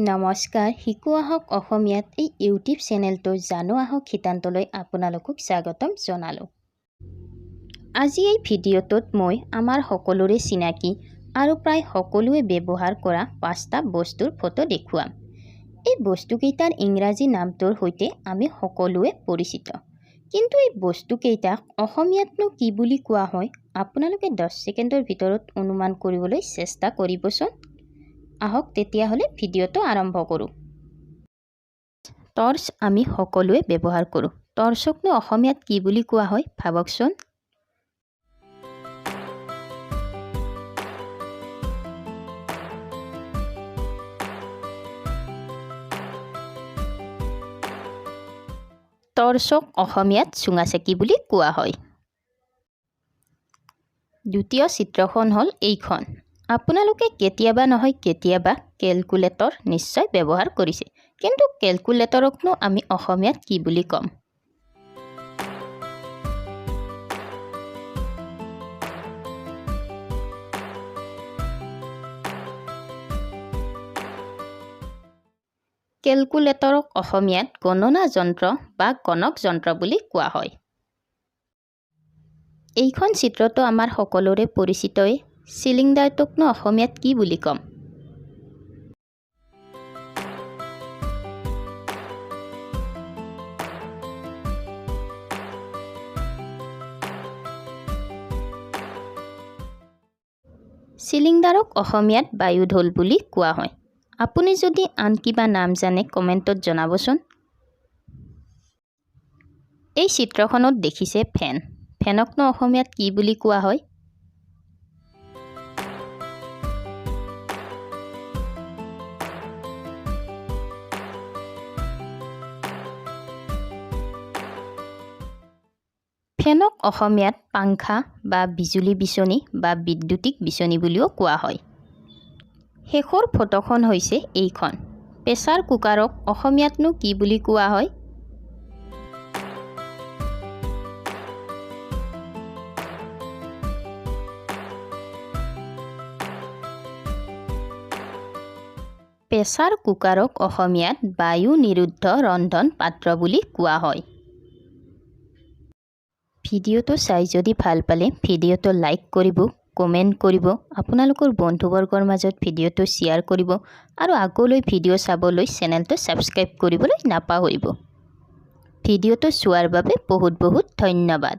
নমস্কাৰ শিকো আহক অসমীয়াত এই ইউটিউব চেনেলটো জানো আহক সিদ্ধান্তলৈ আপোনালোকক স্বাগতম জনালো। আজি এই ভিডিঅ'টোত মই আমাৰ সকলোৰে চিনাকি আৰু প্ৰায় সকলোৱে ব্যৱহাৰ কৰা 5টা বস্তুৰ ফটো দেখুৱাম। এই বস্তুকেইটাৰ ইংৰাজী নামটোৰ সৈতে আমি সকলোৱে পৰিচিত, কিন্তু এই বস্তুকেইটাক অসমীয়াতনো কি বুলি কোৱা হয় আপোনালোকে 10 ছেকেণ্ডৰ ভিতৰত অনুমান কৰিবলৈ চেষ্টা কৰিবচোন। আহক তেতিয়াহ'লে ভিডিঅ'টো আৰম্ভ কৰোঁ। টৰ্চ আমি সকলোৱে ব্যৱহাৰ কৰোঁ। টৰ্চকনো অসমীয়াত কি বুলি কোৱা হয় ভাবকচোন। টৰ্চক অসমীয়াত চুঙাচাকি বুলি কোৱা হয়। দ্বিতীয় চিত্ৰখন হ'ল এইখন। আপোনালোকে কেতিয়াবা নহয় কেতিয়াবা কেলকুলেটৰ নিশ্চয় ব্যৱহাৰ কৰিছে, কিন্তু কেলকুলেটৰকনো আমি অসমীয়াত কি বুলি ক'ম? কেলকুলেটৰক অসমীয়াত গণনা যন্ত্ৰ বা গণক যন্ত্ৰ বুলি কোৱা হয়। এইখন চিত্ৰটো আমাৰ সকলোৰে পৰিচিতই। চিলিণ্ডাৰটোকনো অসমীয়াত কি বুলি ক'ম? চিলিণ্ডাৰক অসমীয়াত বায়ুঢোল বুলি কোৱা হয়। আপুনি যদি আন কিবা নাম জানে কমেণ্টত জনাবচোন। এই চিত্ৰখনত দেখিছে ফেন। ফেনকনো অসমীয়াত কি বুলি কোৱা হয়? ফেনক অসমীয়াত পাংখা বা বিজুলী বিচনী বা বিদ্যুতিক বিচনী বুলিও কোৱা হয়। শেষৰ ফটোখন হৈছে এইখন। প্ৰেছাৰ কুকাৰক অসমীয়াতনো কি বুলি কোৱা হয়? প্ৰেছাৰ কুকাৰক অসমীয়াত বায়ু নিৰুদ্ধ ৰন্ধন পাত্ৰ বুলি কোৱা হয়। ভিডিঅ'টো চাই যদি ভাল পালে ভিডিঅ'টো লাইক কৰিব, কমেণ্ট কৰিব, আপোনালোকৰ বন্ধুবৰ্গৰ মাজত ভিডিঅ'টো শ্বেয়াৰ কৰিব আৰু আগলৈ ভিডিঅ' চাবলৈ চেনেলটো ছাবস্ক্ৰাইব কৰিবলৈ নাপাহৰিব। ভিডিঅ'টো চোৱাৰ বাবে বহুত বহুত ধন্যবাদ।